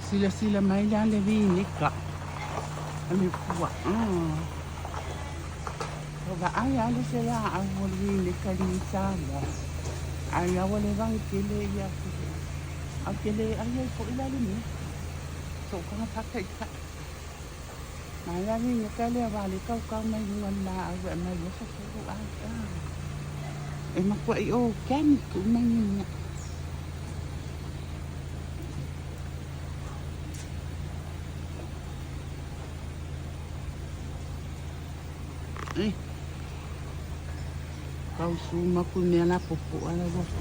Sila mai la le vinika. Ami pua. Oga ai ale se ya a le vinika li sala. Ai a wale vang kele ya. A kele ai ko ila le ni. So kana pakai ka. Mai la vinika le vale ka mai ngala a mai yo so ko a. E makua I o kani ku mai ni. Kau suma ku mea na popo ala rofu.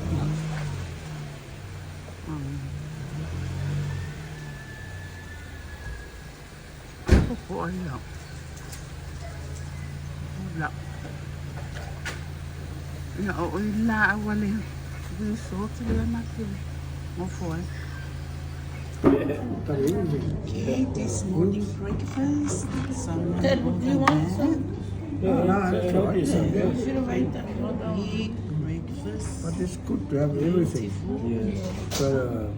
Popo ala. Ala. Ya o ila awale. Ni sotu le makile. Mo foi. Okay, this morning breakfast. Ted, do you want some? Yeah, no, that's all right. You should have made that. Big breakfast. But it's good to have everything. Yeah.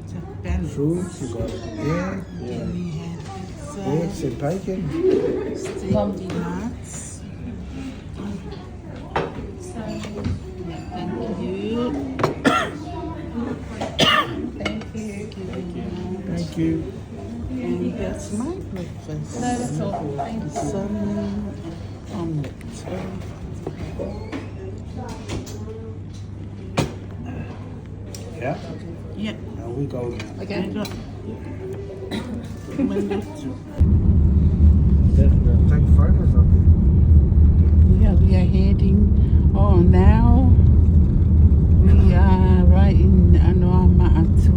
Got fruits, you got egg, Then we have eggs and bacon. steamed nuts. Thank you. Thank you. And that's my breakfast. No, that's all. Thank you. Salmon omelette. Yeah. Yeah. Now we go now. Okay. Take photos of it. Yeah, we are heading. Oh, now we are right in Anoama'atu.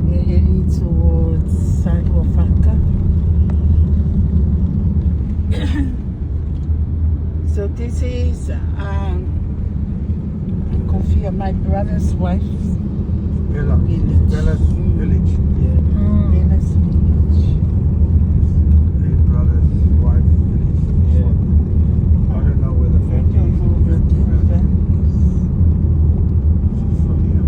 We're heading towards Falefā. So this is Kofi, my brother's wife. Bella. Village. Bella's village. Bella's village. Her brother's wife village. I don't know where the family is. Over their families. From here.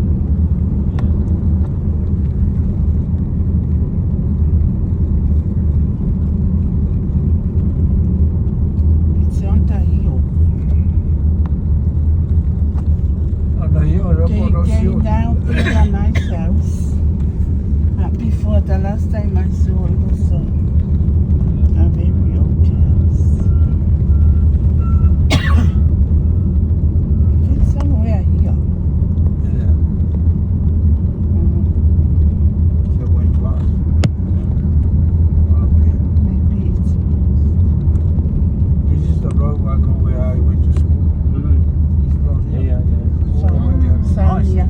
It's on the hill. On the hill, Came down to a nice house. Before the last time I saw it was a very old house. It's somewhere here. Yeah. So it went to us. Okay. Maybe it's This is the road I go where I went to school. This road here. All the way down. Sonia.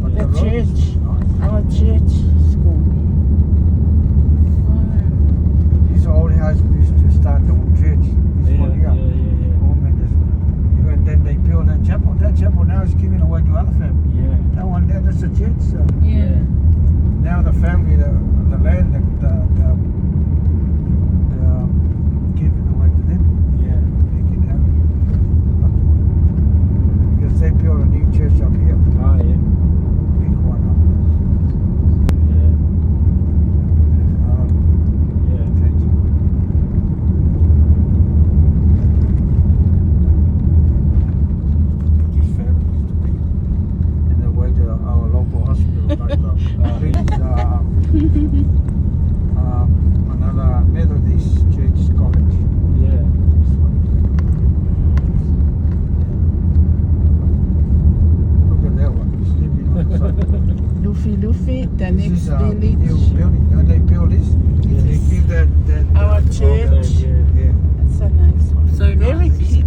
But The road is church. nice. Our church school. This old house used to start the old church. This one here. Home and this one. And then they built that chapel. That chapel now is given away to other family. That one there, that's the church. So Yeah. now the family, the land, give it away to them. They can have it. Because they built a new church up here. Big one up there. These families to be in the way to our local hospital, like another Methodist church college. This one. Look at that one, sleeping outside. Luffy, the This next is a new village. building. Now they build this. They give that Our church. Yeah. It's a nice one. So very nice. big.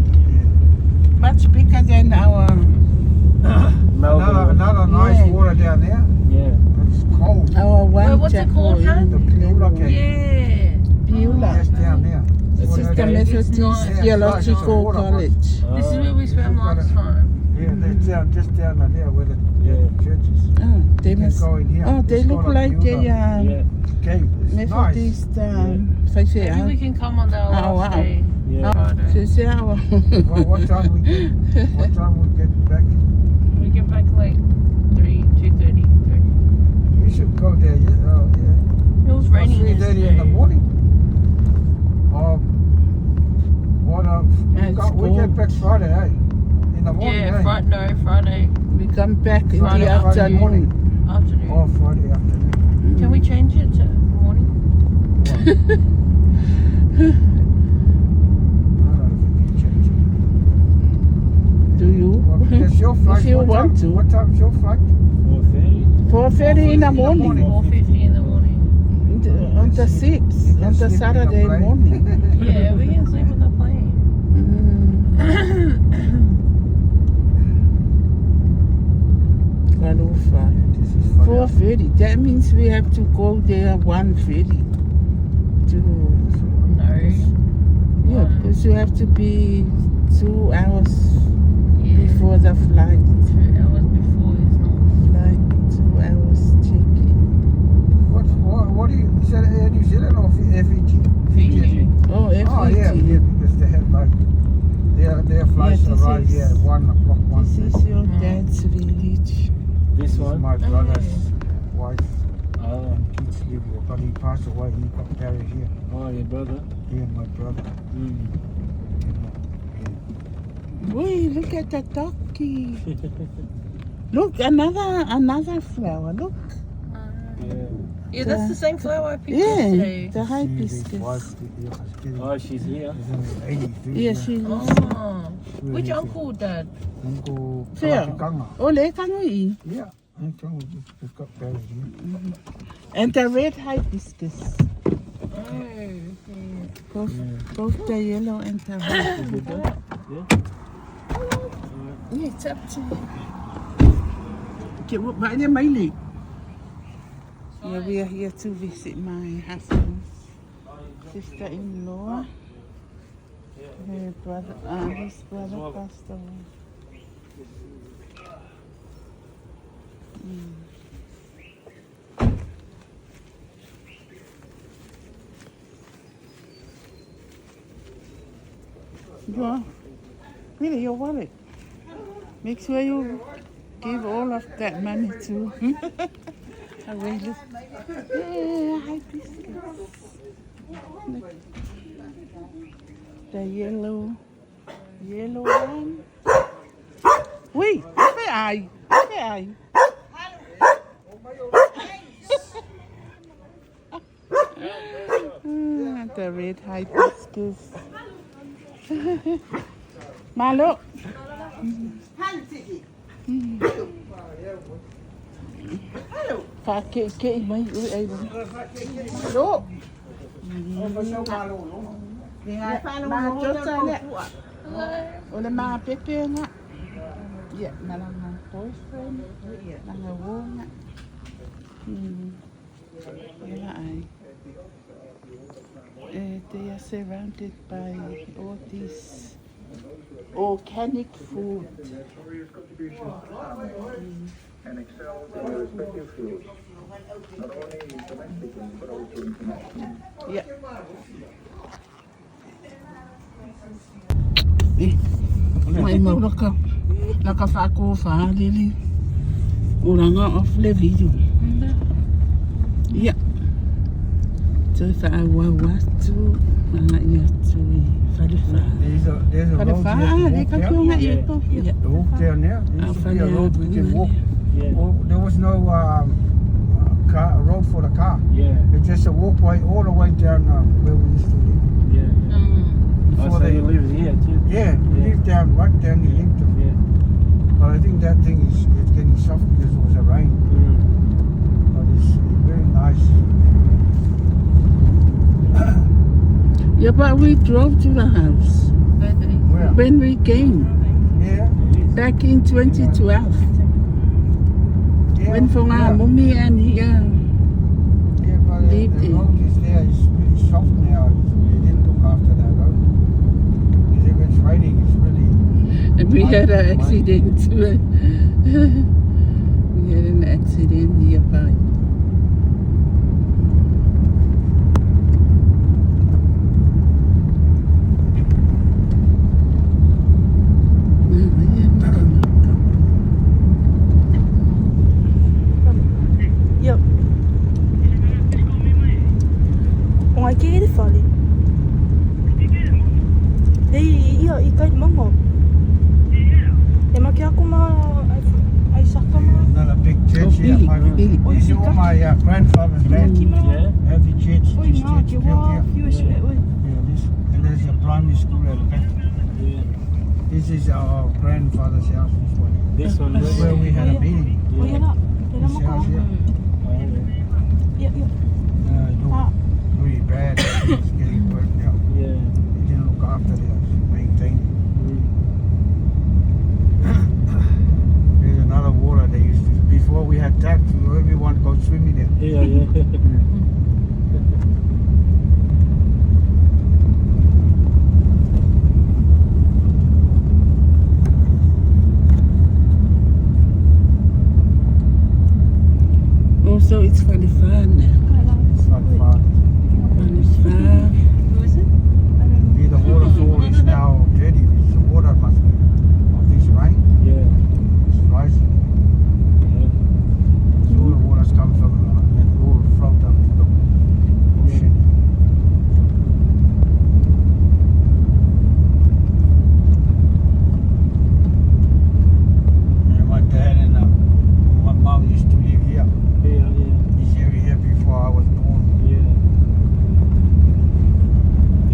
Much bigger than our Another nice Yeah. water down there. But it's cold. one what's it chapel called, huh? in The Beulah cave. Yeah. Beulah. That's down there. This is the Methodist nice. Theological Yeah. College. This is where we swam last time. Yeah, that's down, just down there where the church is. Oh, they You can must. go in here. Oh, they It's look called a like Beulah they cave. It's nice. Methodist Maybe we can come on our Oh, last wow. day. Friday. So c'est our. What time we get back? We get back like 2:30. We should go there. Yeah. That's Friday, eh? In the morning, Yeah, eh? Friday We come back in Friday the afternoon. afternoon. Oh, Friday afternoon. Can we change it to morning? I don't know if we can change it. Do you? Well, it's your flight. If you What want time, to. What time's your flight? 4:30 in the morning. 4:50 in the morning. On the 6th, on the Saturday morning. Yeah, we can sleep on the plane. Falefā. This is funny. 4:30. That means we have to go there 1:30. No. Yeah, because you have to be 2 hours Yeah. before the flight. 2 hours before is not. Flight, 2 hours check-in. What do you, is that Air New Zealand or FEG? Fiji. Oh, Oh, yeah, everything. because they have like, their flights this arrive is- here at 1 o'clock, This 1:30. is your dad's village. This is my brother's wife. Oh. Kids live here, but he passed away. He got buried here. Oh, your brother? He and my brother. Wait, look at the ducky. Look, another flower. Look. Yeah, that's the same flower I picked Yeah, yesterday. the His hibiscus. wife, Oh, she's here. He's in his 80s. Yeah, she is. Oh. Which uncle, Dad? Uncle There. Kalakikanga. Oh, le kangai. Yeah, Uncle just got buried here. And the red hibiscus. Oh. Both the yellow and the red. Yeah, it's up to you. Okay, what about the Miley? Yeah, we are here to visit my husband's sister-in-law. Her brother, his brother passed away. Really, your wallet. Make sure you give all of that money to. I will look. Yeah, hibiscus. Look. The yellow one. Wait, where are you? Where are you? The red hibiscus. Malo. Phá kệ mấy ui ấy đúng. Malo. Ma chốt nè. Oleh ma pepe nga. Ya, malang boyfriend. Nang wo nga. Yeah, they are surrounded by all this organic food. And excel in your respective fields, not only domestic but also international. Yeah. May mo naka lili. Ulanga off le video. Yeah. So if I was to Falefā. There's a road Falefā, here to walk down. yeah. To walk down there, there used to be a road we can walk. Yeah. Well, there was no road for the car. Yeah. It's just a walkway all the way down where we used to live. Yeah. Before So they- you live here too? Yeah, we lived right down the end of it. Yeah. But I think that thing it's getting soft because it was a rain. But it's very nice. Yeah, but we drove to the house Where? when we came Yeah. back in 2012. Yeah. When from yeah. Mummy and here. Yeah, but the lived in. road is there. It's really soft now. They didn't look after that road. Because if it's raining, it's really... And we had an accident. We had an accident nearby. Ngoài kia cái phở đi. Đi, ý ở ý cây mắm một. Another big church here. This is all my grandfather's land. Heavy church, this church built here. Yeah, this. And there's a primary school at the back. This is our grandfather's house, this one. This one, This is where we had a meeting. This house here. Looked really bad. It's getting burnt now. Yeah. They didn't look after the house, maintain it. There's another water they used to. Before we had taps, everyone go swimming there. Yeah. Also, it's Falefā now. It's not far. Falefā. Here the waterfall is now dirty. The water must be of this rain. Yeah. It's rising. So all the waters come from and all float up to the ocean. And my dad and my mom used to live here. This area here before I was born.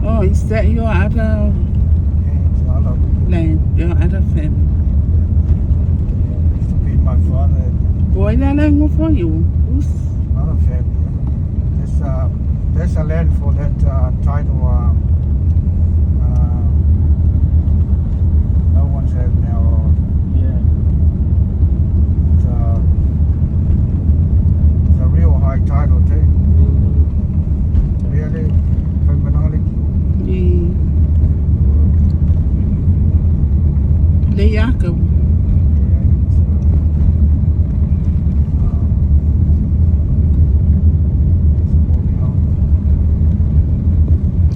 Oh, is that your other And it's all up. land, your other family? Used to be my father and Boy, na lang mo for you. Who's another family. There's a land for that title. No one's had now. It's a real high title too. Really, phenomenal. the Jacob?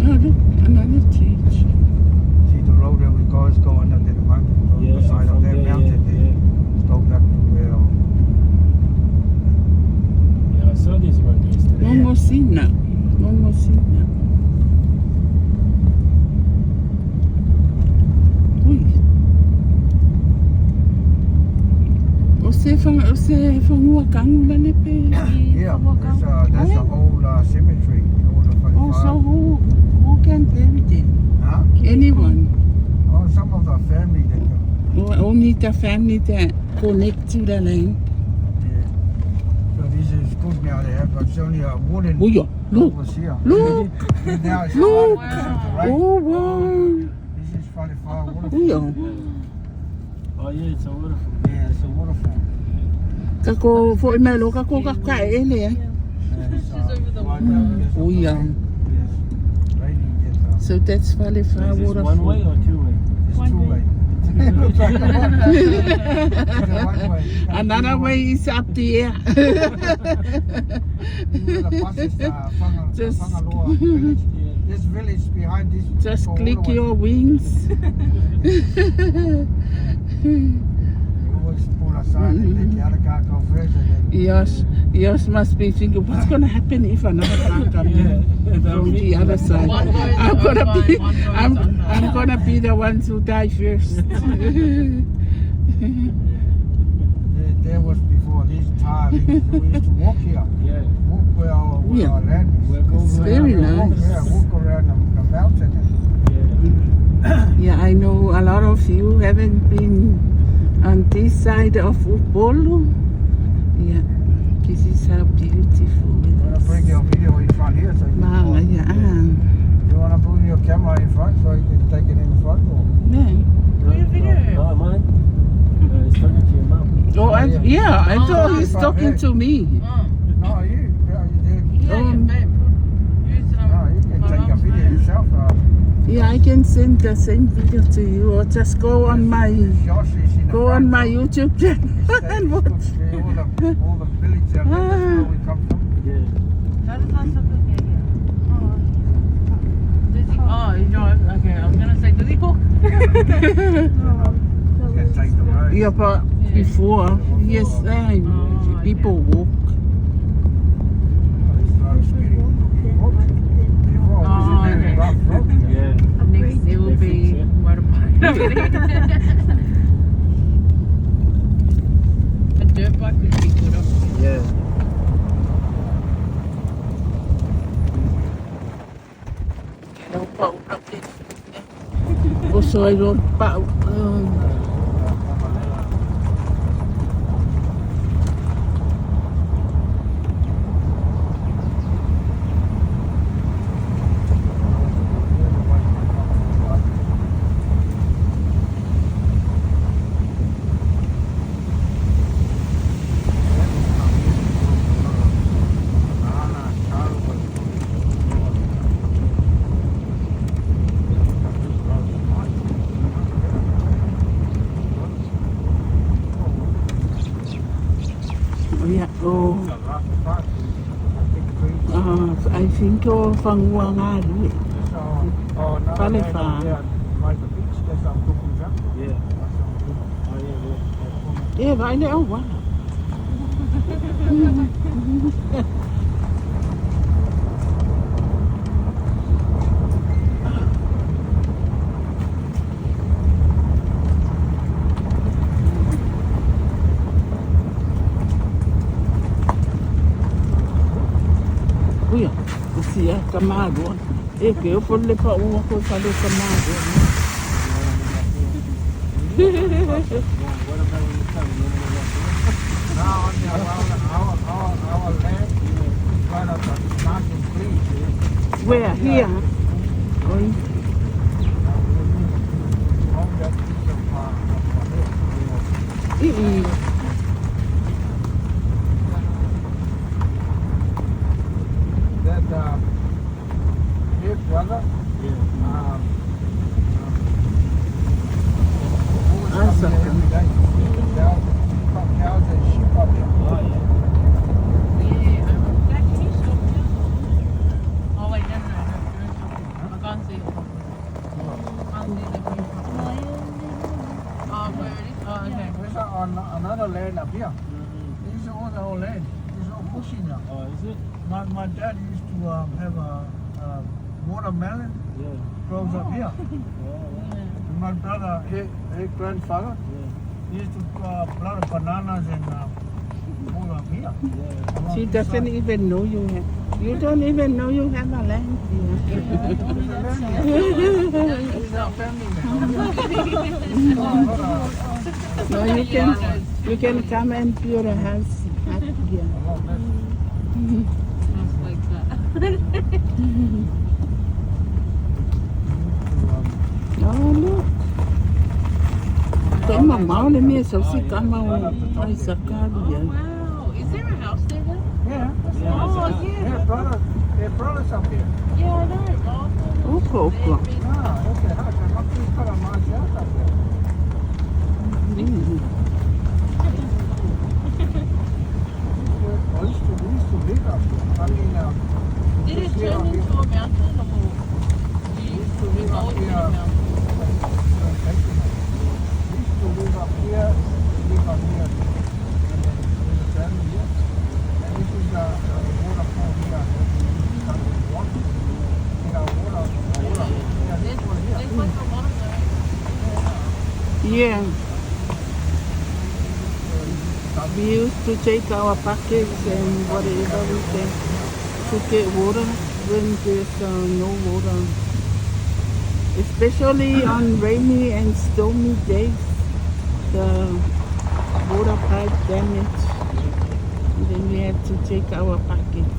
Oh, look, another church. See the road that we go is going under the mountain, on the side of that mountain there. It's go back to where. Yeah, I saw this one yesterday. One more scene now. One more scene now. Ui. Você foi kang ba ni pe? Yeah, there's a whole cemetery. Oh, so who can bury them? Huh? Anyone? Oh, some of the family that Or only the family that connect to the land? yeah. So this is good now. They have it's only a wooden. Oh yeah, look, was here. look, And now it's look. right. Oh wow. This is Falefā waterfall. Oh yeah. Oh yeah, it's a waterfall. Yeah, it's a waterfall. Kako foi mai lo kako kakaele eh. Oh yeah. So that's Falefā Is this waterfall. one way or two way? It's two-way. It looks like a one way. Another way is up there. Just- This village behind this. Just go all click the way. your wings. You always pull aside and let the other car go first and then. Yours must be thinking, what's going to happen if another car comes from the other side? I'm gonna be the ones who die first. There was before this time we used to walk here. Yeah. Walk where our land is. It's very nice. Walk around the mountain. Yeah, I know a lot of you haven't been on this side of Upolu. Yeah, this is how beautiful You it want to is. bring your video in front here so you can Wow, record. yeah. You want to bring your camera in front so you can take it in front or? Oh, mine? It's talking to your mom. Oh, I thought he's talking to me. No, you. Yeah, you did. Oh, No, you can take a video yourself. yeah, I can send the same video to you, or just go on my Josh is in the go front. on my YouTube channel and watch. All the village out there, that's where we come from. Yeah. Oh, you drive? Okay, I was going to say, does he walk? You can take the road. Yeah, but before, yes, people walk. This road's getting rough. Before it was a very rough road. Yeah. Next, it will be motorbike. soy lo pa. I think you're from Wangari. Falefā. Yeah, I know. Wow. Uia, sia kamado. E que eu for levar uma coisa do kamado. Now on our land, right up the mountain trees. Where? Here? Oi. On that piece of hill. That his brother, Awesome. every day. Cows and sheep up there. Oh, wait, no. I can't see it. Oh, where it is? Oh, okay. There's on another land up here. This is all our land. There's no bushing now. Oh, is it? My dad used to have a watermelon grows up here. And my brother, his grandfather, used to plant bananas and all up here. She doesn't even know you have. You don't even know you have a land here. It's our family No, you can come and build a house up here. Just like that. Oh, look. Tem uma mão na minha, só se calma vai sacar. Oh, wow. Is there a house there then? Yeah. Oh, yeah. Their brothers up here. Yeah, I know. Oh, Coco. Ah, okay. House. I'm not too far on my house up there. We used to live up here. I mean, did it turn into a mountain or we used to live up always been here. a mountain? We used to live up here, and then there's a family here. And this is the waterfall here. Water. You know, water. Yeah, this one here. There's like a lot of those. Yeah. We used to take our buckets and whatever we can to get water when there's no water. Especially on rainy and stormy days, the water pipe damaged. And then we had to take our buckets,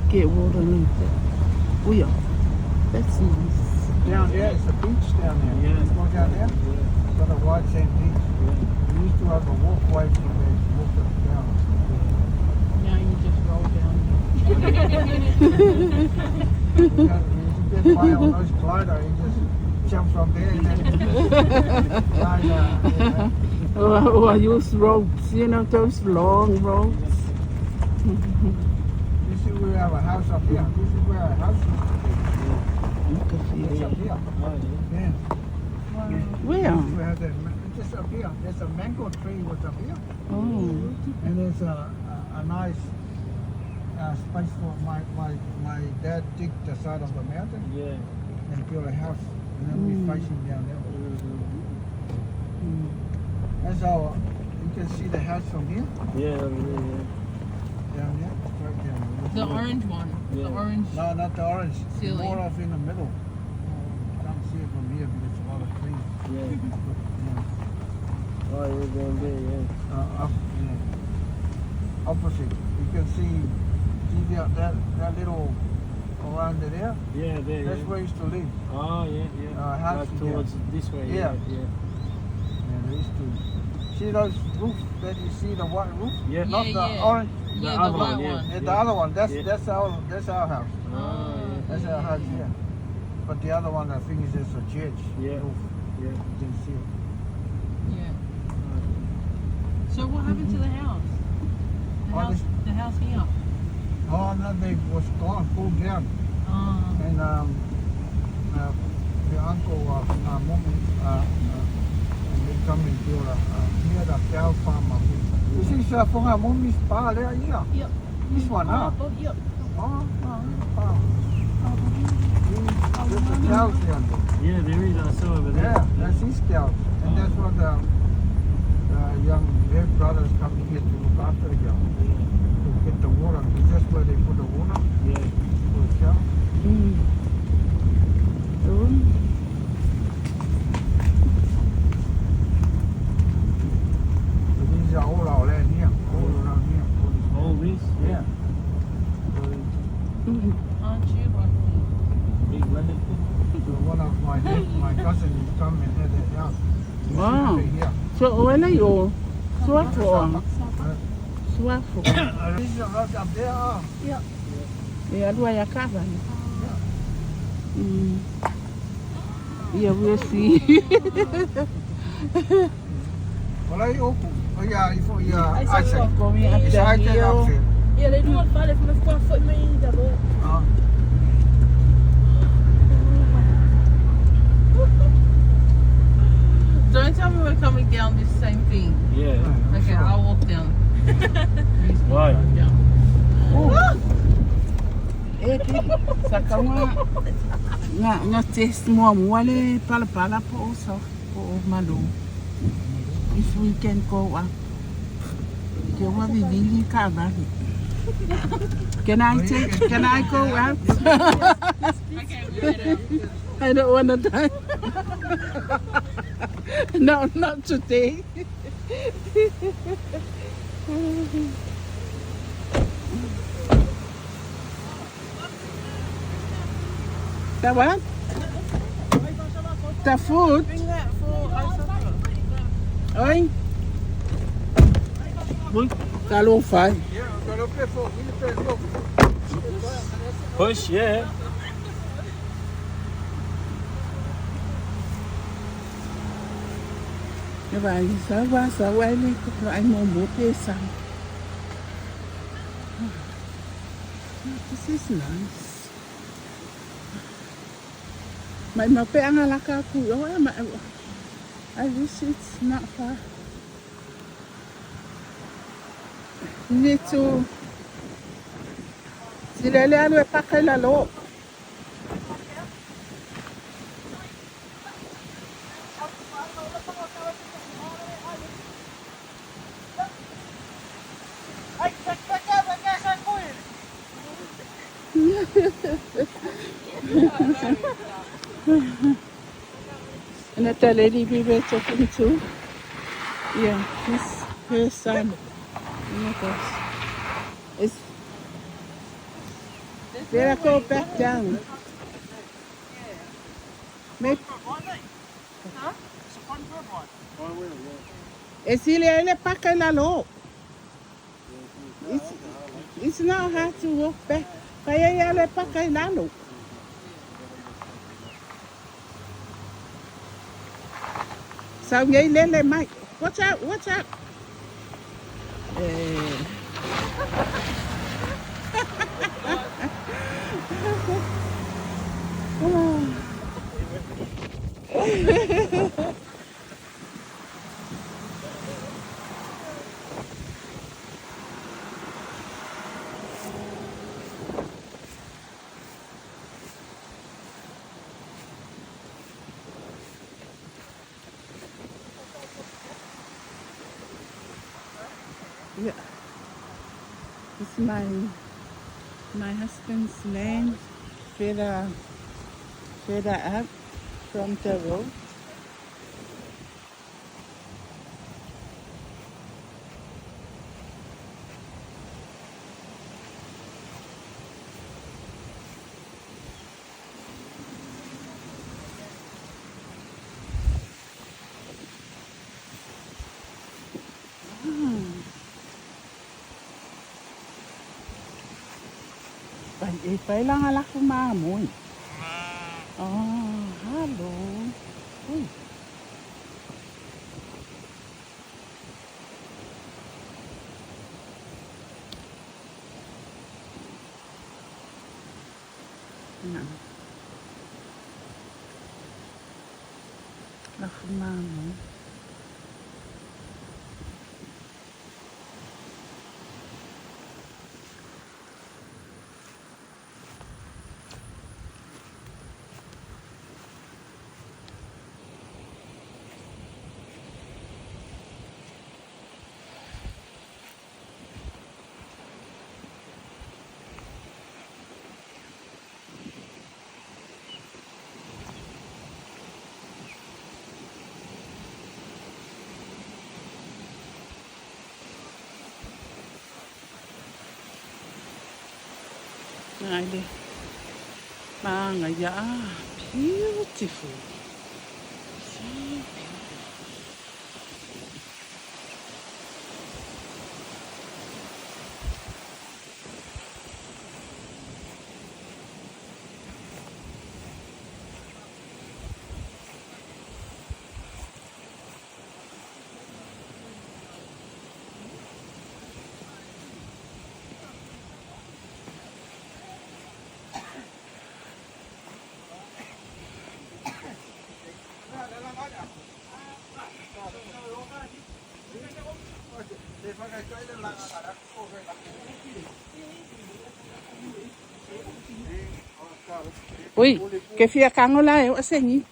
get water in there. Oh yeah, that's nice. Down there, it's a beach down there. Yeah. You go down there, got a white sand beach. We used to have a walkway to walk up down. Now you just roll down. You get by on those glider, you just jump from there and then Or I use ropes, you know, those long ropes. You see, we have a house up here. This is where our house used to Look at be. It's here. up here. Yeah. Where? We have that, just up here. There's a mango tree was up here. Oh, And there's a nice space for my my dad dig the side of the mountain and build a house. And then we facing down there. That's how you can see the house from here. Down there, straight down there. The orange one. The Yeah. orange. No, not the orange. Ceiling. More of in the middle. Can't see it from here because it's a lot of trees. Yeah. Yeah. Oh, you're going there, yeah. Up, yeah. Opposite. You can see that little around there. Yeah, there. That's yeah. where I used to live. Oh, yeah. House Like towards this way. Yeah. Yeah. Yeah, they used to. See those roofs that you see, the white roof? Yeah. Not the yeah. orange. Yeah, other the one, white yeah. one. Yeah, the other one. That's Yeah. that's our house. Oh, yeah. That's our house here. But the other one, I think, is just a church Yeah. roof. Yeah. You can see it. Yeah. So what happened to the house? The house here. Oh no, they was gone, pulled down, and the uncle of mom, and they come and build near the Falefā up here. This is from our mommy's bar there, yeah. Yep. This one, huh? Yep. Oh. There's the cows down there. Yeah, there is. I saw over there. Yeah, that's his cows, and that's what the young their brothers coming here to look after the cows. To get the water, because that's where they put the water Yeah. for the cows. So these are all our land here, all around here. All this? Yeah. Aren't you lucky? Big London. So one of my cousin is come and had that house. Wow. Here. So wala yo. Swafo. Swafo. These are right up there. Ya dua ya kava. Yeah, we'll see. Well, I open. Oh yeah, I saw Isaac. so. Going up It's the Isaac hill. up there. Yeah, they do want Falefā from the 4 foot main double. Don't tell me we're coming down this same thing. Yeah. Okay, I'll walk down. Why? Sa nga test mo wale pala po so po malu. If we can go up. Ke wa bibili ka ba? Can I go out? I don't want to die. No, not today. The what? The food? Bring that for Oi? Falefā. Yeah, I'm gonna pay for it. Look. Push, yeah. Vai, sa wale ko ay mo pesa. This is nice. May mape ang alaka ko. I wish it's not far. Need to silele alwe pakela lo. And that the lady we were talking to, yeah, her son. Oh my gosh. It's better go back down. Maybe. It's really pakala. It's not hard to walk back. Kaya yale pakala. So ngay lele Mike. Watch out, watch out. Yeah. It's my husband's land further up from the road. Phải lang ala kumamoy. Oh, hello. Uy. Yan. La kumamoy. Ngaile. Mangaya. Beautiful. So beautiful. Ui, ke fia kangola e o asengi.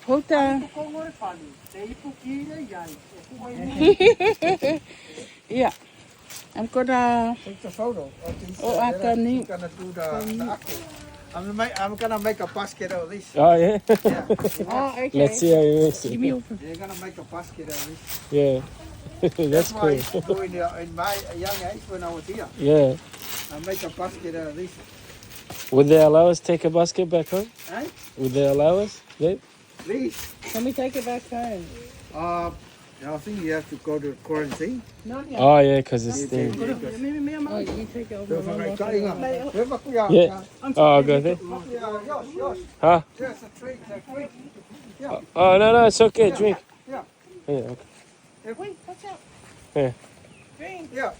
Houta. Yeah, I'm gonna. Take the photo of these. Oh, I can I'm gonna do the aqua. I'm gonna make a basket of this. Oh, yeah? Yeah. Oh, okay. Let's see how you mix Give it. me over. You're gonna make a basket of this. Yeah. That's why I cool. used to do in my young age when I was here. Yeah. I make a basket of this. Would they allow us to take a basket back home? Eh? Would they allow us? Babe? This. Can we take it back home? I think you have to go to quarantine. Not yet. Oh, yeah, because it's Yeah. thing. Oh, you take it over. Yeah. Oh, I'll go there. Yours. Huh? There's a tree. Oh, no, it's okay. Yeah. Drink. Yeah. Yeah, okay. Wait, watch out. Yeah. Drink. Yeah.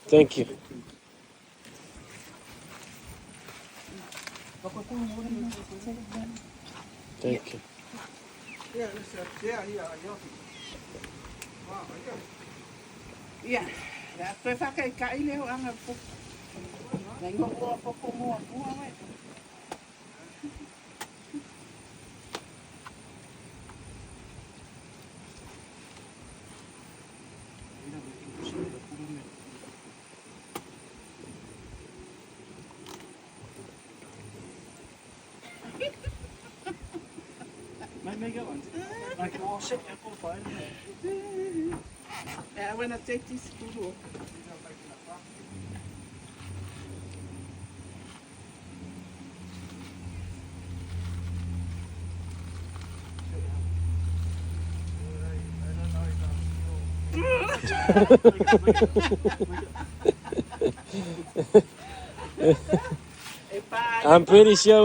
Thank you. Thank you. Yeah, yours. Wow, Yeah. Ya, koe whakai ka i leo anga po. Nai ngoko a poko mua mua we. Make it one. I can all sit there for fine. I want to take this photo. I'm pretty sure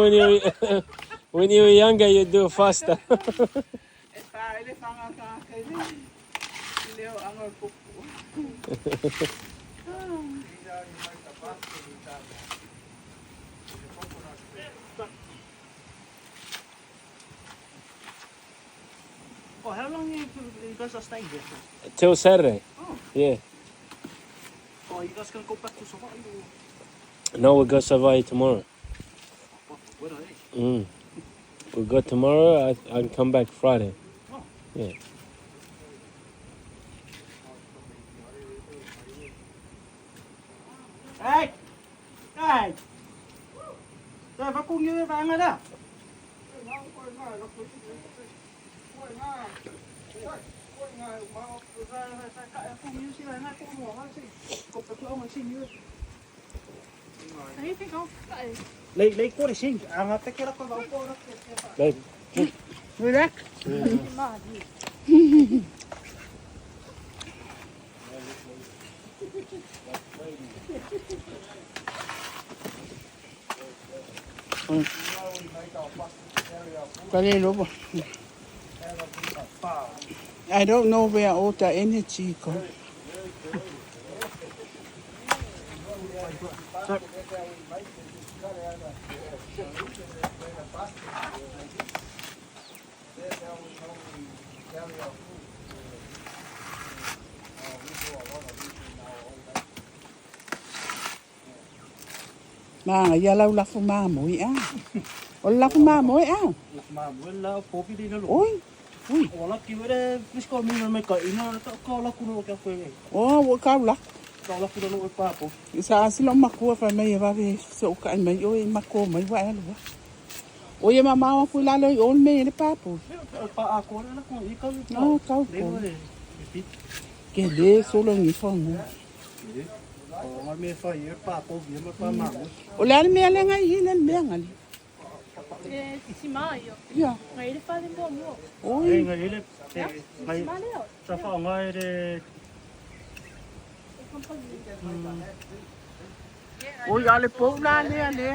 when you were younger, you'd do it faster. Oh, how long you guys are staying here for? Till Saturday. Oh. Yeah. Oh, you guys gonna go back to Savannah? No, we'll go Savai tomorrow. Where are they? We'll go tomorrow. I'll come back Friday. Oh. Yeah. Hey! Hey! Rồi vào cùng như vàng rồi đó. Lấy cô để xin, à cái kia nó có vào cô đó. Đây. Vui đấy. Cái này đúng không? I don't know where all the energy goes. Mà giờ lâu lắc ma mũi á. Lắc ma mũi á. Mà muốn là phố đi nó Ôi. Ui. Là kêu đấy, biết con mình mới cởi nó có là cũng cái quê. Ồ, cao lắc. Đó là cũng nó qua phố. Sa silo makua fa mai va ve so ka mai oi makua mai wa alo. Oi ma ma fu la lo ol me le papo. Pa a ko na ko i ka. No, kau ko. Ke le solo ni fongo. O ma me fa i pa po vi ma pa ma. O la me le ngai hinen me ngali. Si maio. Ya. Ngai ele faz em bom. Oi. Ngai ele ngai sa fa ngai de Oi ale po la le le.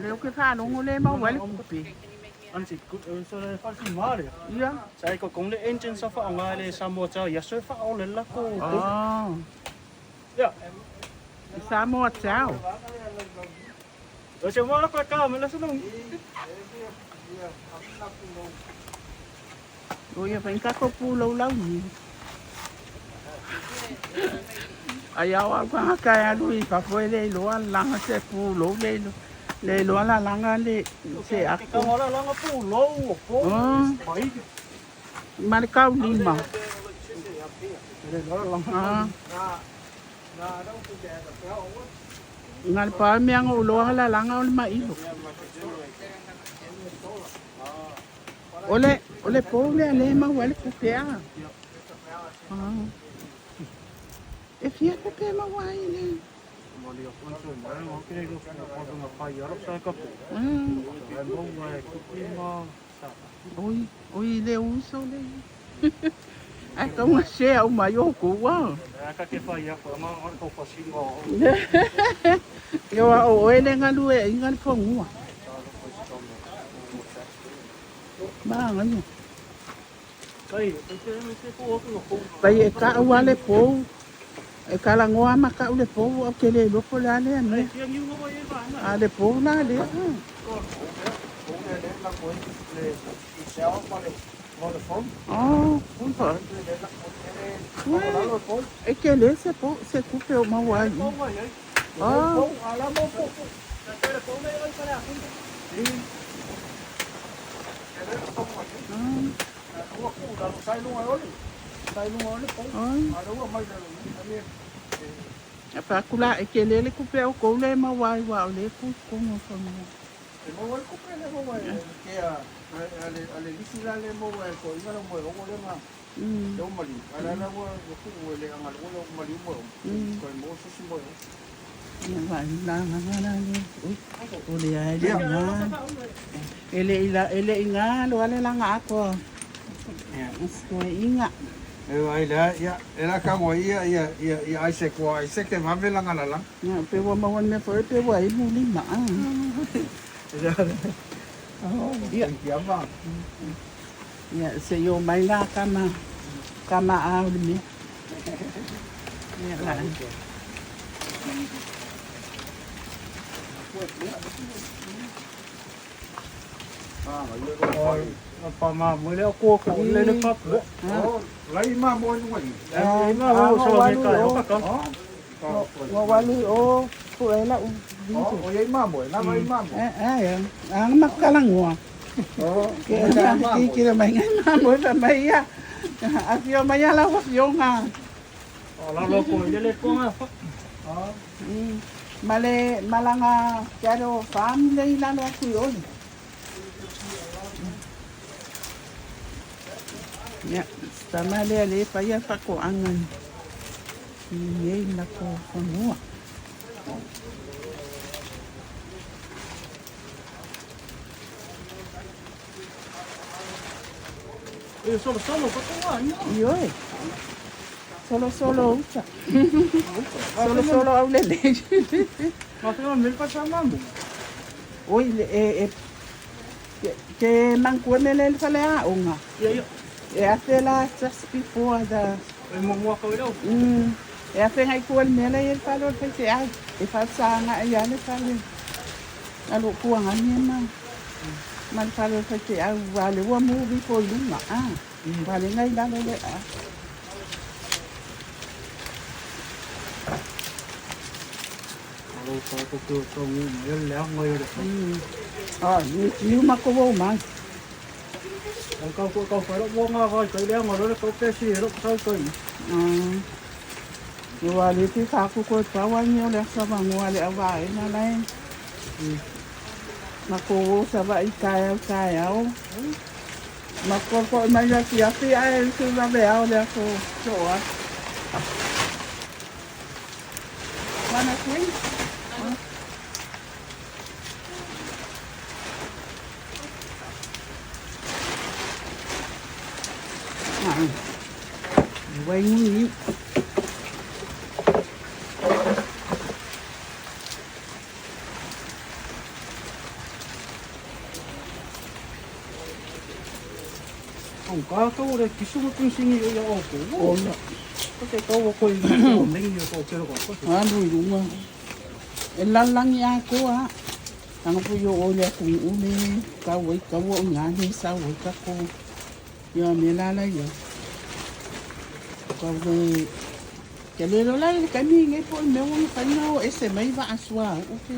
Le ke fa no ngole ma wa le kupi. anh chỉ so le fa si ma le. Ya. Sai ko kong le engine sa fa ngai le sa mo cha ya so fa o le la ko. Oh. Ya. Sa mo chao. Rồi chiều mai nó quay cao mới là số đông. Oi fa ka ko pu lo la ni. Ayaw ka kaya lui pa foi le lo lang se pu lo le lo la lang le se Cái ako. con nó nó pu lâu phố. Bảy. Mà cao lima. Để nó lòng. Ngal pa mi ang ulo la lang ang ma ilo. Ole po le ma wale ku pe a. E fia ku pe ma wa ile. Mà điều con số mà nó cái lúc con số mà phải giờ lúc sai cấp. Em bông về cái mà Oi le uso le. Ai có mà xe ông mà vô cụ quá. các cái phải giờ mà nó không có xin ngỏ. Yo oi le ngalu e ngal phong wa. Ba ngal. Đây, cái phố cái phố. Pai ka wa le po. E kala ngoa ma ka le po o ke le lo po la le ne. A le po la le. Oh, không phải. E ke le se coupe o ma wa. Oh. Apa kula e ke le coupe o ko le ma wa wa le ku ko mo fa mo. Ale lisila le mo ko ina mo ko le ma. Yo mali. Ala na mo ko le ang algo lo mali mo. Ko mo so si mo. Ya va la le. O le ai le nga. Ele inga lo ale la nga ko. Ya, ko inga. Ai la ya era ka mo ia ai se ko ai se ke ma vela ngala la. Ya pe wa ma wan me foi pe wa i mu ni ma. Oh, iya. Ya, se yo mai la kama a ni. Ya la. Pa ma mo le ko ko le le pa. Lai ma mo ni wa. Lai ma mo so me ka yo ka ko. Wa wa lu o ko la u. O ye ma mo, na mai ma mo. Ang makalango. Kira mai ngai ma mo pa mai ya. Afio mai la wa fio nga. O la lo ko le ko nga. Male malanga karo family lalo aku yon. Ya, sama le pa ya pa ko angan. Ye na ko fonua. Solo pa ko ano? Yo. Solo ucha. Solo aulele. Maka mil pa sama mo. Oi ke mangkuanele fale a onga. Yeah. E atela just before the Ay mo mo ka daw. e a fenga kuan mele e falo pe se ai. E fa sanga e ale fale. Alo kuanga ni ma. Man falo pe se ai wale wa mu bi ko lunga. Wale ngai la le a. Ko ngel le ngoi re. Ni ma ko wo ma. Ang kau fa ro nga ka le ngoi re ko pe si ro ka ko. Yo wale ti ka ku ko pa wa ni ole sa ba ngwale ava e na lai. Ma ko wo sa ba I kaya o. Ma ko ma ya ki a fi ai su ba be a ole ko so a. Mana kuin? Quay nguyên Ang ka re kisu mo kun singi yo ko. ổn Ko te ko ko ning yo ko pero ko. đùi đúng không em lăng ya cô á thằng cô vô ô lẹ cùng u đi cao với cao vô ngã đi sao với các cô giờ mình la giờ cao về cái này là cái gì nghe cô nếu không phải nào em sẽ mấy vã xóa ok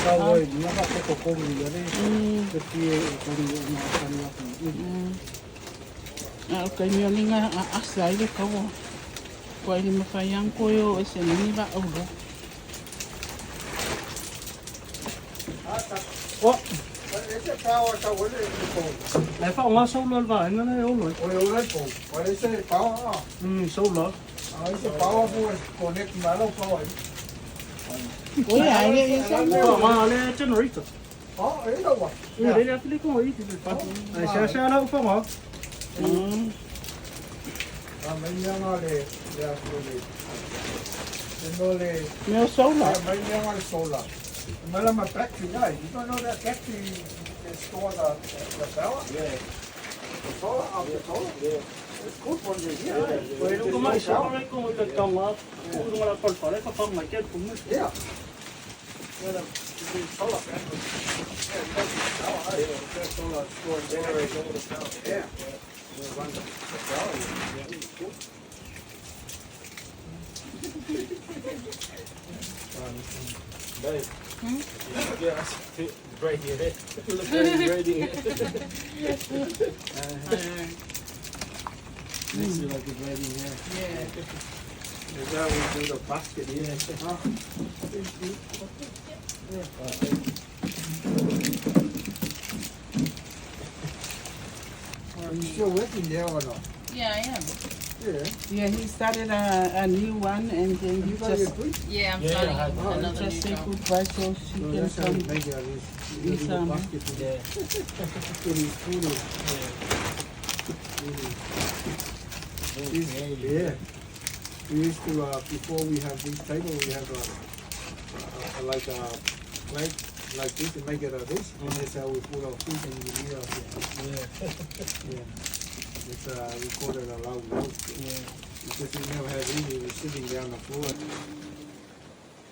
Ka wo ni ka ko ni yo re. Ke ti ko ni ma ka ni ko. cái miếng này nga asai le cao quay đi mà phải yang cô yo em sẽ mấy vã ô đó Ese pau está bueno po. Ai fa nga so lo ba nga na yo lo. O yo le po. Ese pau So lo. ese pau po connect malo pau ahí. ôi ai đấy sao Ko ma le generator. Ahí lo va. Ni le apli ko i ti pa. Ai sa la fa nga. Mañana le le meu solar mañana le solar. Remember my factory guy? You don't know that factory can store the power? Yeah. The solar out the solar? Yeah. It's good for the year. Pero ko ma sa ko mo ka ka ma. Ko ma la pa ka pa ma ke ko mo. Yeah. Yeah. The solar panel. Yeah, power. Yeah, solar store generates all the power. Yeah. We'll run the power. Yeah, it's good. Babe. Yeah, right here. Look right here. Makes you like it's right in here. yeah Is that we do the basket here? Are you still working there or not? Yeah, I am. Yeah. Yeah, he started a new one and then you just Yeah, I'm Yeah, starting I had- another just say new job. goodbye so she No, can that's how come. we make it. do Is some- basket to Yeah. put in food. Yeah. We used to before we have this table, we have like a plate like this and make it a dish, and that's how we put our food and we eat out here. Yeah. It's recorded a loud note. Yeah. Because we never had any, we were sitting down the floor.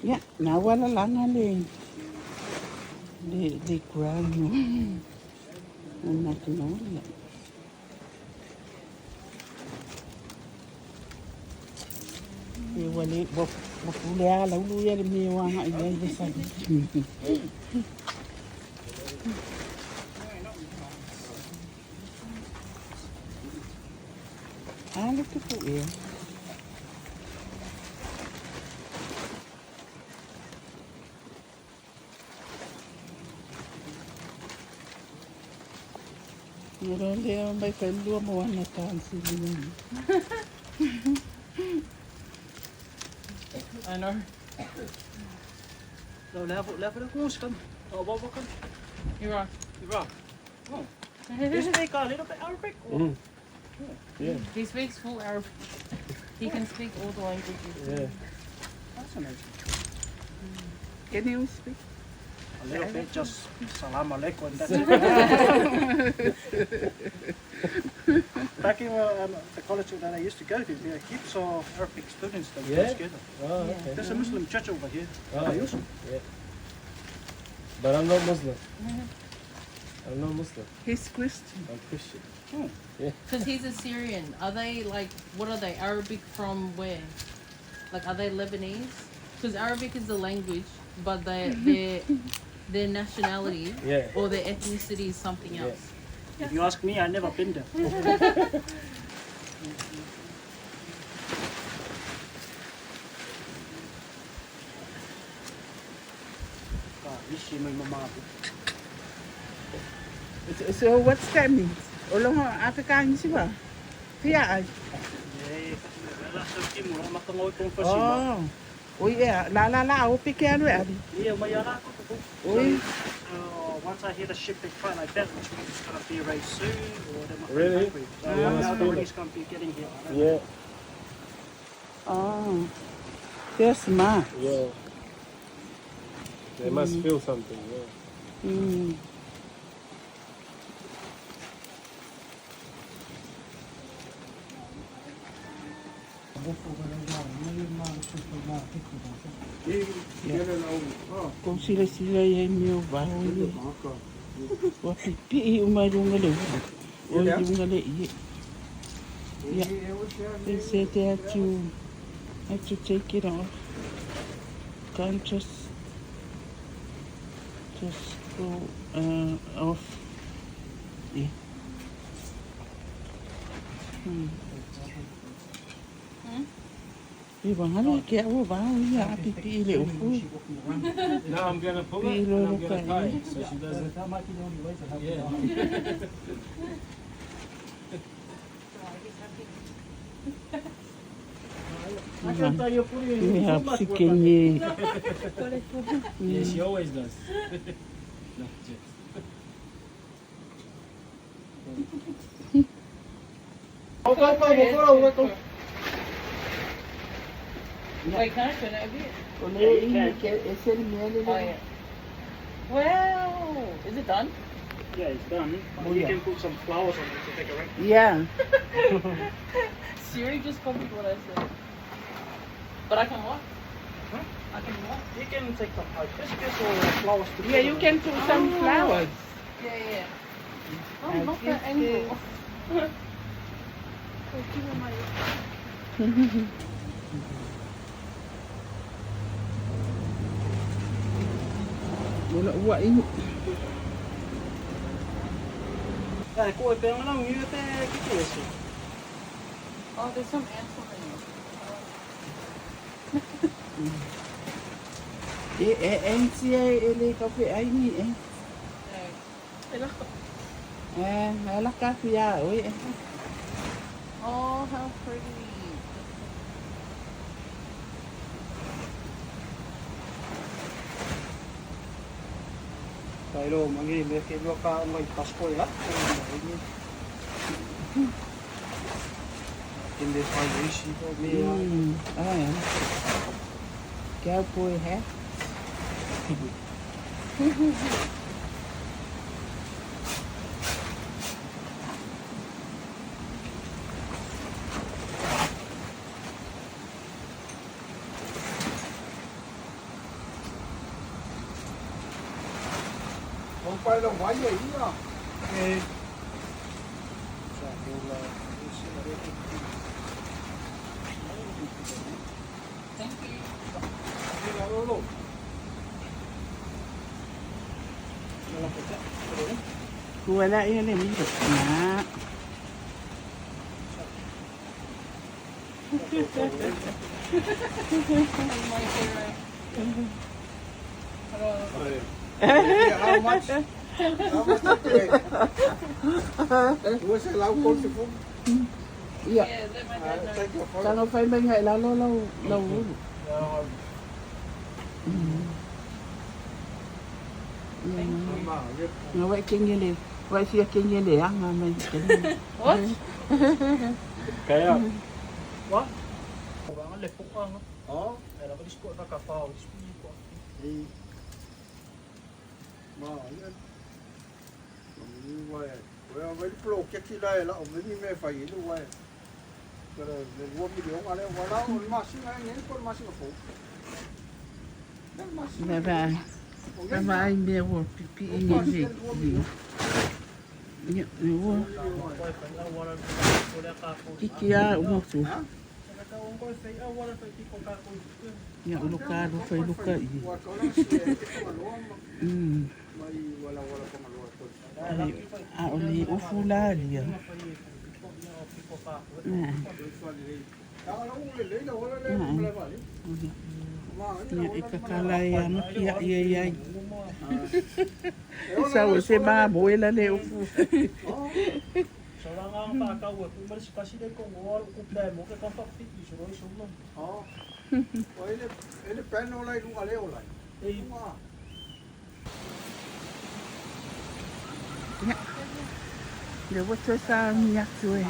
Yeah, now wala lang ali. They cry no. I'm not know. Wali bapulya la uluya mi wa nga ay sa. Look at it. Iro leo mai kai lua mo ana tansi lini. I know. No, level koos kan. Oh, wat kan? Iraq. Iraq. Oh. You speak a little bit Arabic? Or? Yeah. He speaks full Arabic. He can speak all the languages. Yeah. That's amazing. Can you speak? A little bit, just salam alaikum. That's Back in the college that I used to go to, there are heaps of Arabic students that Yeah? go together. Oh, okay. There's a Muslim church over here. Oh, I use them. yeah. But I'm not Muslim. I'm not Muslim. He's Christian. I'm Christian. Because he's a Syrian. Are they like, what are they? Arabic from where? Like, are they Lebanese? Because Arabic is the language, but their nationality Yeah. or their ethnicity is something Yeah. else. If you ask me, I've never been there. So what's that mean? Olong Afrikaan siya. Kaya oh. Oh yeah, la pikiano ali. Once I hear the ship is quite like that, which means it's going to be very soon, or they must Really? be hungry. So I know the release going to be getting here. I don't know. Yeah. Oh. They're smart. Yeah. They must feel something. Yeah. Mm. Kung sila yung meu bawi. Wapipi umarunga le. O yung le. Yeah. They said they had to take it off. Can't just go off. Yeah. Ibang ano kaya mo ba niya pipili upo. Now I'm gonna pull it and I'm gonna tie it so she doesn't. Yeah. We have sikinye. Yeah, she always does. No, just. Wait, can I turn it a bit? Es el miel. Oh, yeah. Wow! Is it done? Yeah, it's done. Oh, You yeah. can put some flowers on it to decorate. Yeah. Siri just copied what I said. But I can what? Huh? I can what? You can take some hibiscus or flowers to Yeah, you can put some flowers. Yeah. Oh, I not guess that angle. Wala wa ini. Cô ấy béo lắm, như thế cái gì vậy? Oh, there's some ants on there. En sia ele kafe ai ni eh. Ala kafe ya oi. Oh, how pretty. Pero mangi ke lo ka ngai Pasko ya. In this one she told me Ah. Cowboy hat. Không phải là quá vậy à. Thank you. Wala yun eh. Na. How much? Ủa sao lâu con sẽ phun? Iya. Yeah, let my dad know. Take your phone. Kalau fai mai ngai lalo lau lau. Nga wai kengele. Wai sia kengele anga mai. What? Kaya. What? Ang lepok ang. Oh, Era ba disko na kapao, disko ko. đi. Mà yên. Đi quay. Well, mấy cái cái gì đây là ông mấy mẹ phải đi quay. Cái này mua cái điều mà đây, vào đó mà xin anh nhớ con mà xin phụ. Bye bye. Bye bye me wo pipi ini ni. Ni wo kikia mo su. Ya luka lu fai luka i. A oli ufula dia. Ya ikakala ya makia ia ia. Sa o se ba boela le ufu. So lang ang pakao, kung malis kasi din kung wala ko problema, kaya kang pakit, isuro isuro. Oh. Ele pano lai lu ale olai. Eh, Le wato sa minyak tu eh.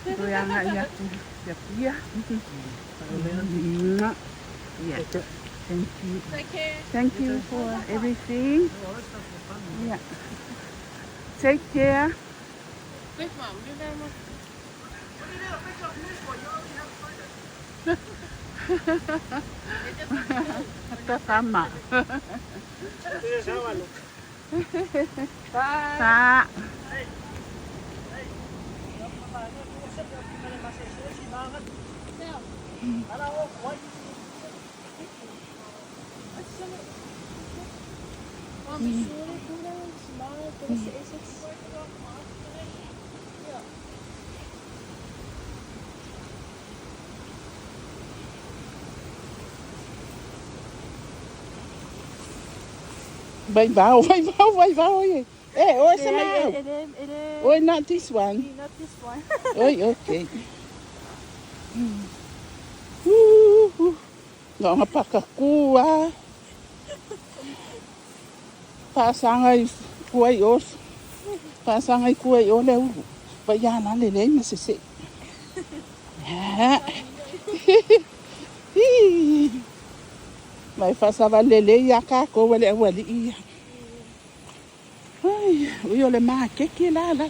Tu yang nak minyak tu. Ya pia. Yeah. Thank you. Take care. Thank you for everything. Yeah. Take care. Where's mom? You there, mom? Ito tama. Bye. Sa. Vai vào. Ê, ôi sao nào? Ôi, not this one. Not this one. Ôi, okay. Ngọc nga pakakuha. Pasangay kuway os. Pasangay kuway o lew. Bayana lele masisi. May fasava lele yaka ko wale wali iya. Ay, uyo le makekila la.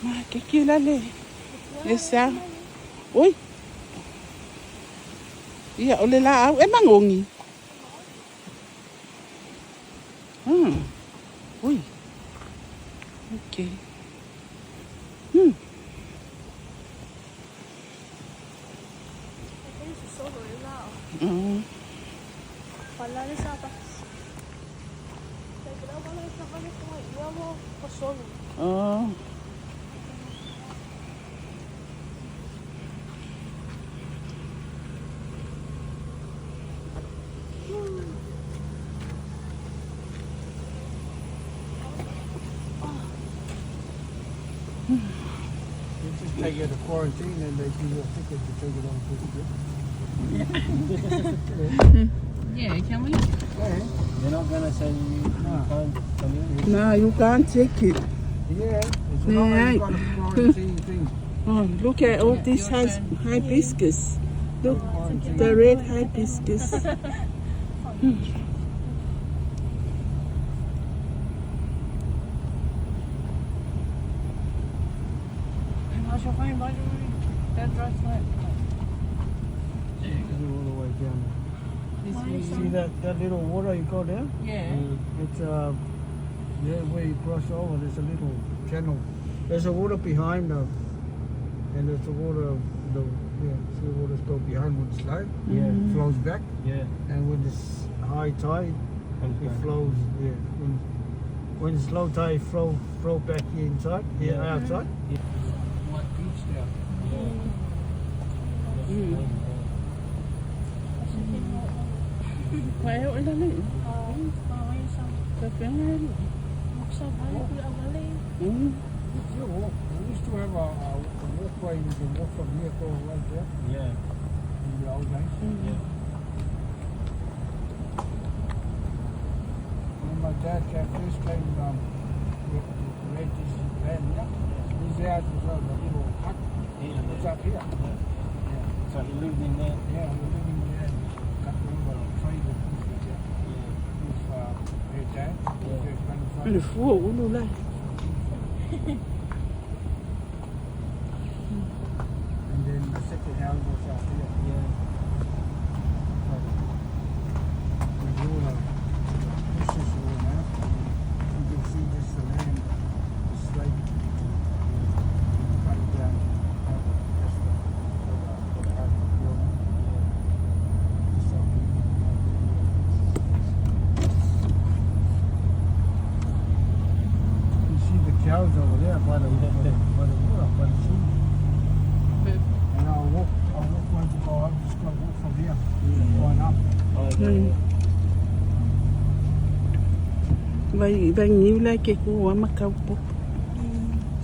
Makekila le. Esa. Uy. Iya, ole la emang ongi. Uy. Okay. Wala na sa atas. Kaya wala na sa kanya kung iwa mo pasolo. Oh. You just take it to quarantine and they give you a ticket to take it on ticket. Yeah, can we? they're not gonna send you, you can't come in. No, you can't take it. Yeah, it's Yeah. not got a quarantine thing. Oh, look at all this hibiscus. Look, the red hibiscus. How's your phone, by the way? That drives my. All the way down. See that little water you go there? Yeah. It's where you cross over. There's a little channel. There's a water behind them, and there's a water. See the waters go behind when it's low. Yeah. It flows back, Yeah. and when it's high tide, Comes it back. flows. Yeah. When it's low tide, flow back here inside, here Yeah. outside. Yeah. Like beach there. Yeah. Kaya o ilalim. Ngayon sa Kaya nga. Muksa balik ko ang galing. If you walk, we used to have a walkway, you can walk from here to right there Yeah. in the old days. Yeah. When my dad first came with rent his land here, his house was a little hut. Yeah. It was up here. Yeah. So he lived in there. Yeah, we were living there. Cut over a tree with Yeah. her dad. Yeah. First grandfather. Ano po, ulo lang. And then the second house was out here. Yeah. With all the bushes all now. You can see this the land, the slate. Cut it down. Just for the house building. Just up here. You see the cows over there by the water, by the sea. And I'll walk once you go up, just gotta walk from here, going up. Oh, yeah. Vai nhiều lại cái của mà câu bốc.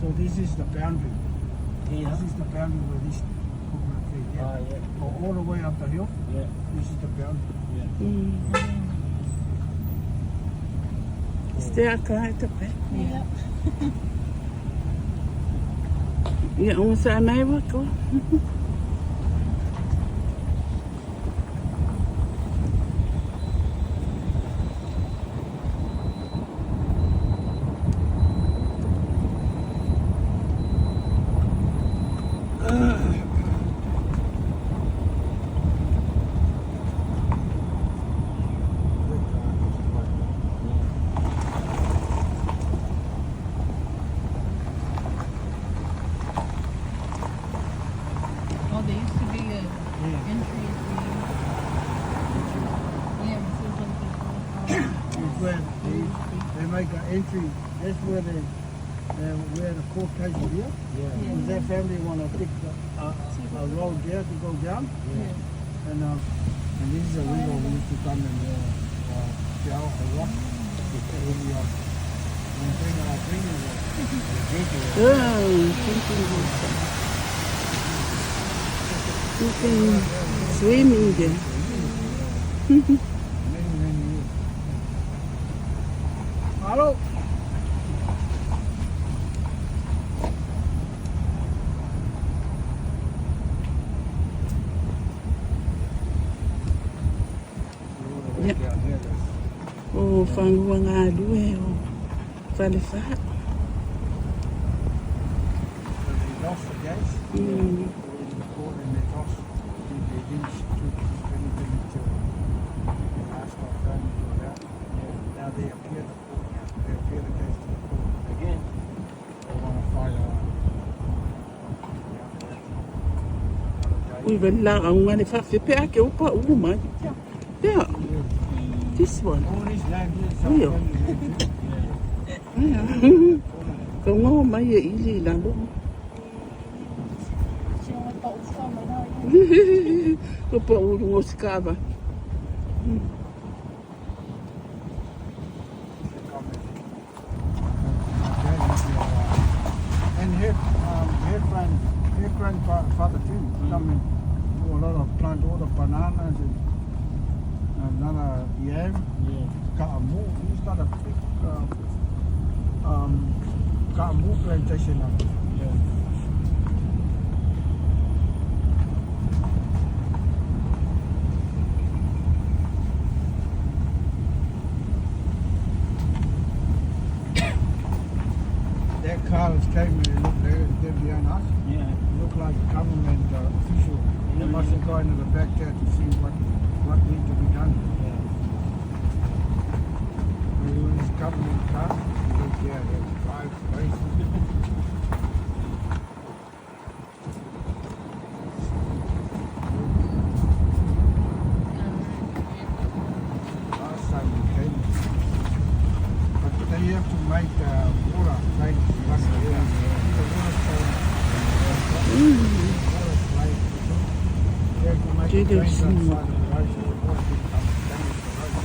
So this is the boundary. Yeah. This is the boundary where this coconut tree here. Oh, yeah. Go all the way up the hill, Yeah. this is the boundary. Stia ka ito pa. Yeah. Yung sa anay mo ko. Oh, there used to be a entry fee. Yeah, before something. It's where they make an entry. That's where where the court case is here. Yeah. Because their family want to pick a road there to go down. Yeah. And this is a river we used to come and shell a rock. When we bring our drinking water. You can swim in there. Many years. Hello. Yeah. Oh, fangu nga duwe o. Falefā. They lost the case. Mm. They were in the court and they lost. They didn't do anything to ask our family to do that. Now they appeal the court. They appeal the case to the court. Again. They want to file Ui, wala ang nga ni Falefā ake upa uma. Yeah. This one. all this land here. Oh, yeah. Yeah. Kau ngau mai e ili lalo. Sino magpa-ufa mo na. Kau pa ulu ngoskava. And her grandfather too. Come and do a lot of plant all the bananas and another yam. Yeah. Got a move. He's got a big got a move plantation up. Yeah. Their cars came and they looked there behind us. Yeah. It looked like a government official. They must have gone to the back there to see what needs to be done. Yeah. We were in this government car. We looked there, there were 5 places. Last time we came. But they have to make water like run here. The water They have to make Did a you drain see? outside of the road so the water can come down to the road.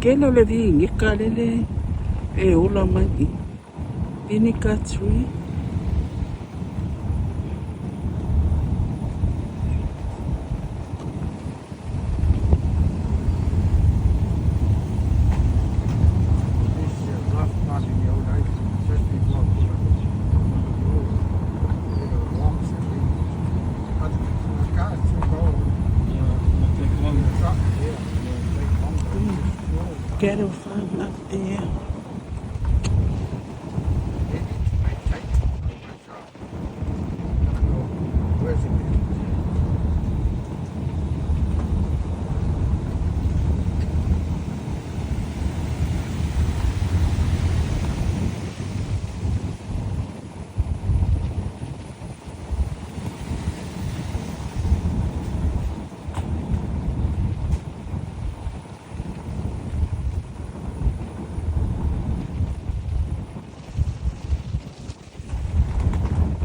Kela le vingi kalele e ola mai. Vinegar tree. This rough part in the old days, just before the road. Rocks and things. But the car is too cold. The truck, yeah, take longer. Cattle farm up there. Where's it?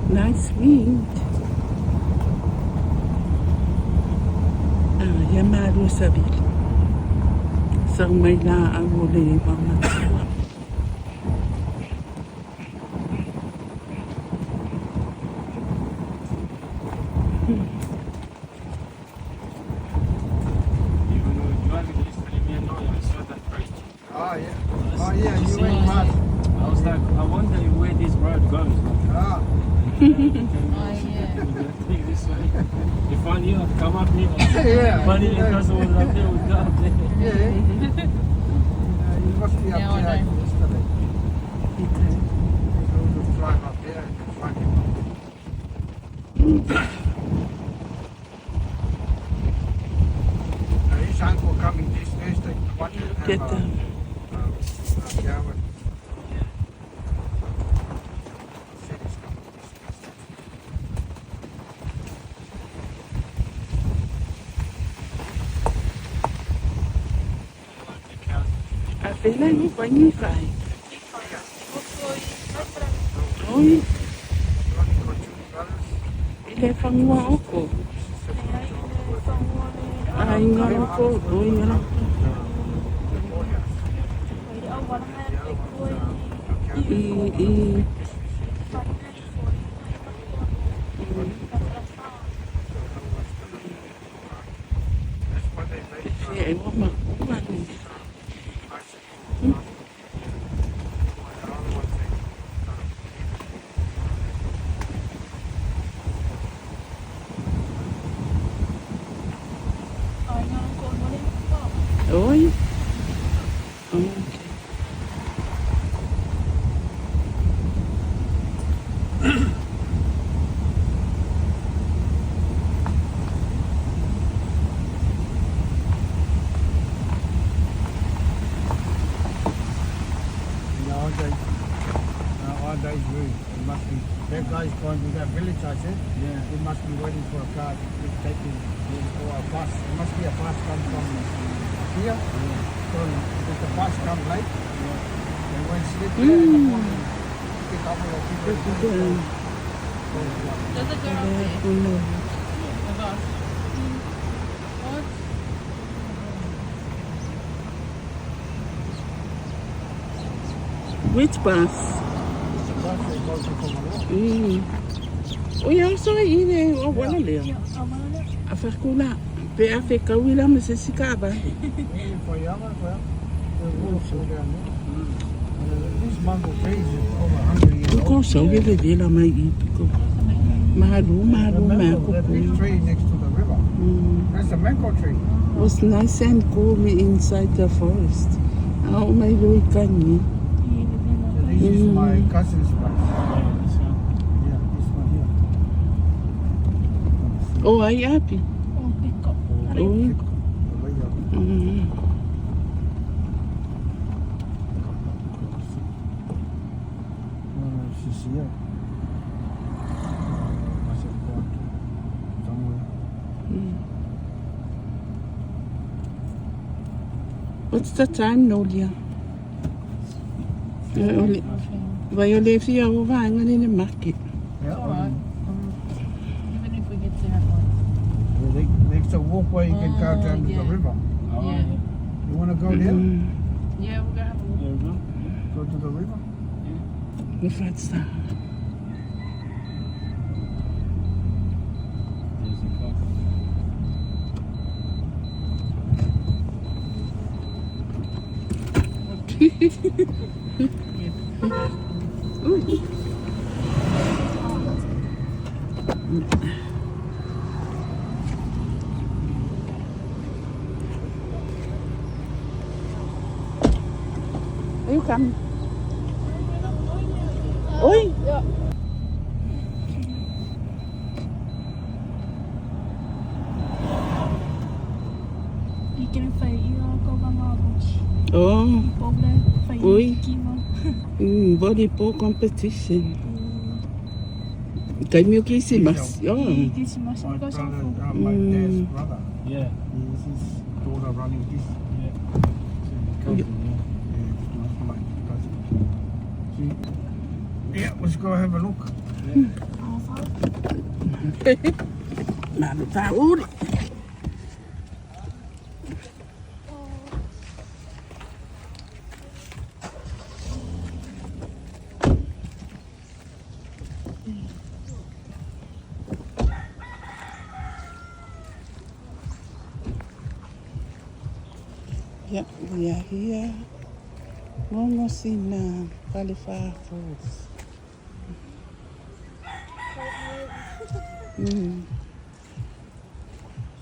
Nice wind. Ya maru sabil. Sang may naawuli mga tuwa. Oh, yeah. Oh, yeah, you went past. I was like, I wonder where this road goes. Ah, Oh, yeah. Take this way. If I knew I'd come up here. yeah. Funny because I was up there, we'd go up there. Yeah. You must be up Now I there know. yesterday. You could drive up there and find him. His uncle coming this Thursday. What do you have? Get them. Yeah, but Apela ni kwenye fai. Oi, ile fangwa oko. Ai ngano ko, oi ngano. I e wa ma wa ni. Oi. Okay. all days rude. It must be, that guy's going to that village, I said. Yeah. He must be waiting for a car to take him, or a bus. There must be a bus come from here. So if the bus comes late, they won't sleep there in the morning. Pick up all the people. There's a girl there. The bus. What? Which bus? The bus that goes to Komalo. O ia so ile o wala le. A fakula. Pe a fe kawila me se sikaba. For young as well. The wolves are down there. These mango trees are over 100 years old. Ko so le le la mai I ko. Malu ma ko. That big tree next to the river. That's a mango tree. It was nice and cool inside the forest. Au mai lui kani. So this is my cousin's place. Yeah, this one here. O ai api. Oi. She's here. Must have gone to somewhere. What's the time, Nolia? Vai o le fia o vanga in the market. Yeah, Alright. Even if we get to that one. there's a walkway you can go down to the yeah. river. Yeah. You want to go there? Yeah, we're gonna have a walk. There we go. Go to the river. What's that? There's the car. You come. Oi. Ja. Ik ken een fijn hier ook al Oh, Problem. Fijn Oei. kimo. volleyball competition. Kay mo kisimas. Oh. Dit is maar zo My go so brother, full. my dad's brother. Yeah. He's his daughter running this. Yeah. Cousin, yeah. Yeah, it's my cousin. See? Yeah, let's go have a look. Malu tahu. Yeah, we are here. Almost in Falefā Falls.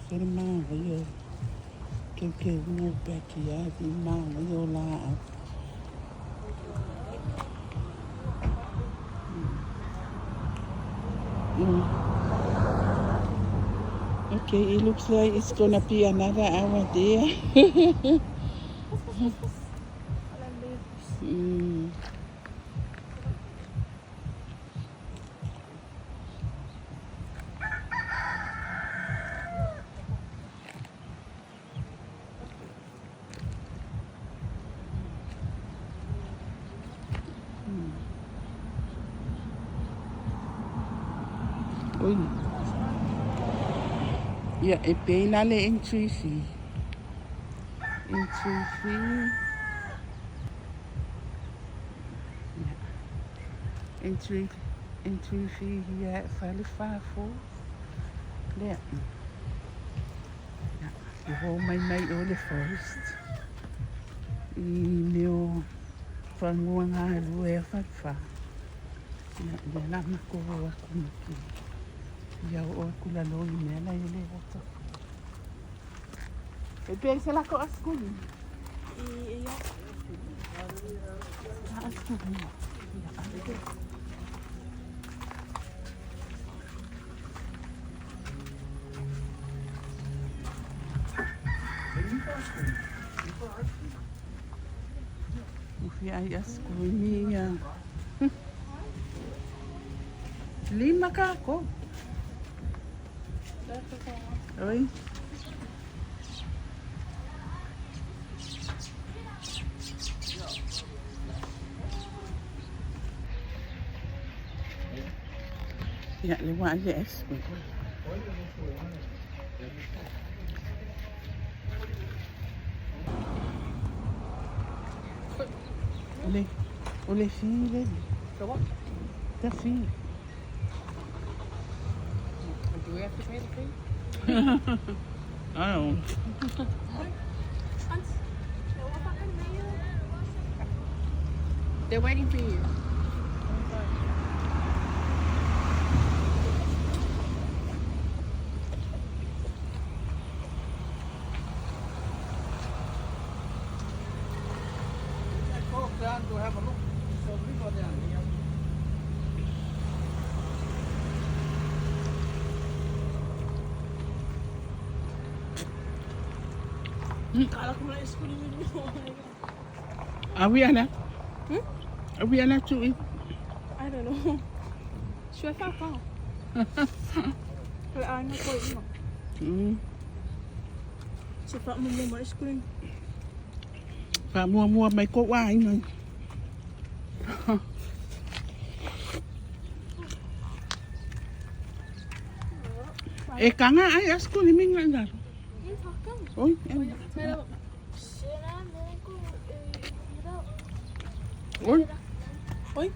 Cái mang bây giờ kêu mua bè kia thì mang bây giờ là Okay, it looks like it's gonna be another hour there. Ui. Yeah, e pēna le entry fee. Entry fee. Yeah. Entry fee here at Falefā Falls. There. Yeah. You hold my mate all the first. I meo whanguanga rue a Falefā. Yeah, nā mako roa kumaki. Ia o kula loi mea na ele wata. E pēi se lako askuni. Ja. Askuni. Ufi ai askuni ya. Lima ka ako. Oi. Ya, lewat aja es. Oleh fille. So what? Ta fille. Do we have to pay the fee? I don't. They're waiting for you. Go down to have a look. So we go down here. Kala ko na school ni mo. Are we Anna? Are we Anna to eat? I don't know. Je vais faire quand? Kalau anak kau ini. Cepat membuat school. Phải mua mấy cỗ ai này. Ê cá ngã ai á school mình lại rồi. Ôi em. Oi. Oi.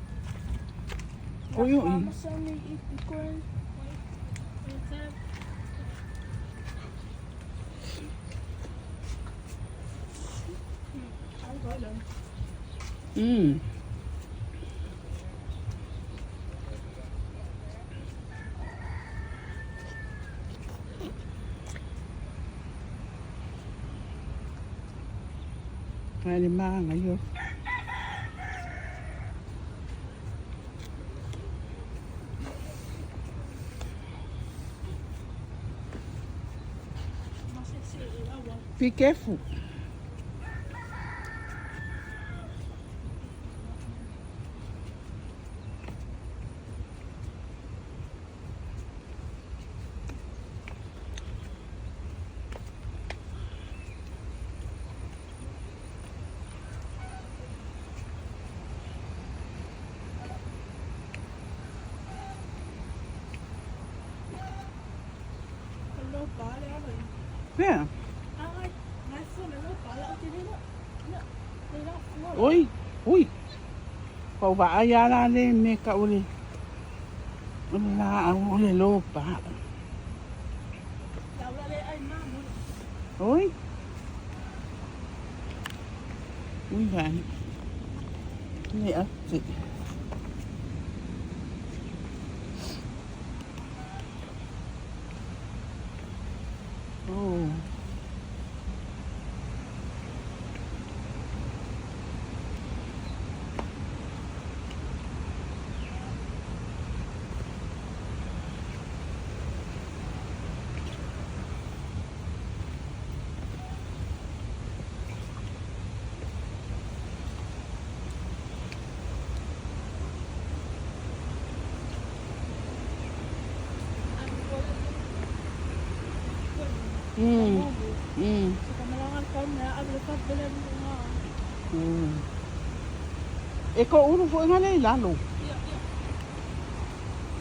Oi, oi. Vamos a mi igual. Pwede mga ngayon. Be careful. Yeah. Oi, ui. Pau ba ayala le me ka uli. Ula uli lopa. Oi. Ui gan. Ni ati. Oh. E ko uru fo nga le lalo.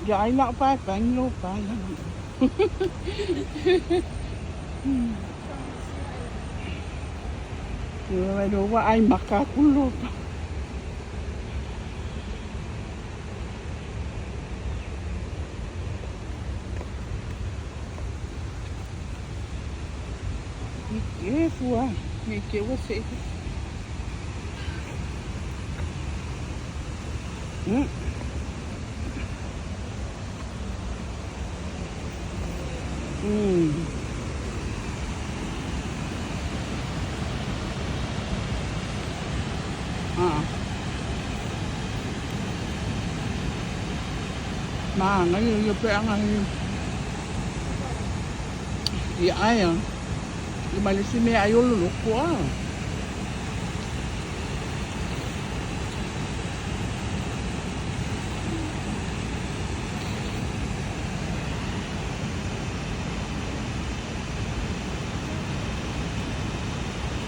Ya ai la pa pa no pa. Yo ai do wa ai makakulo. E fua, me que você. Mà nó như cái ăn này thì ai à nhưng mà si me ai ulu quá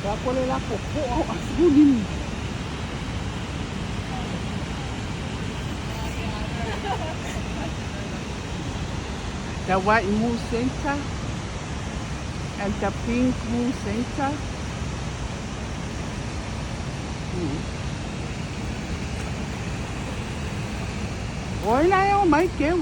ya pole la popo asbudin the white moon center and the pink moon center. Ôi này ông mấy kêu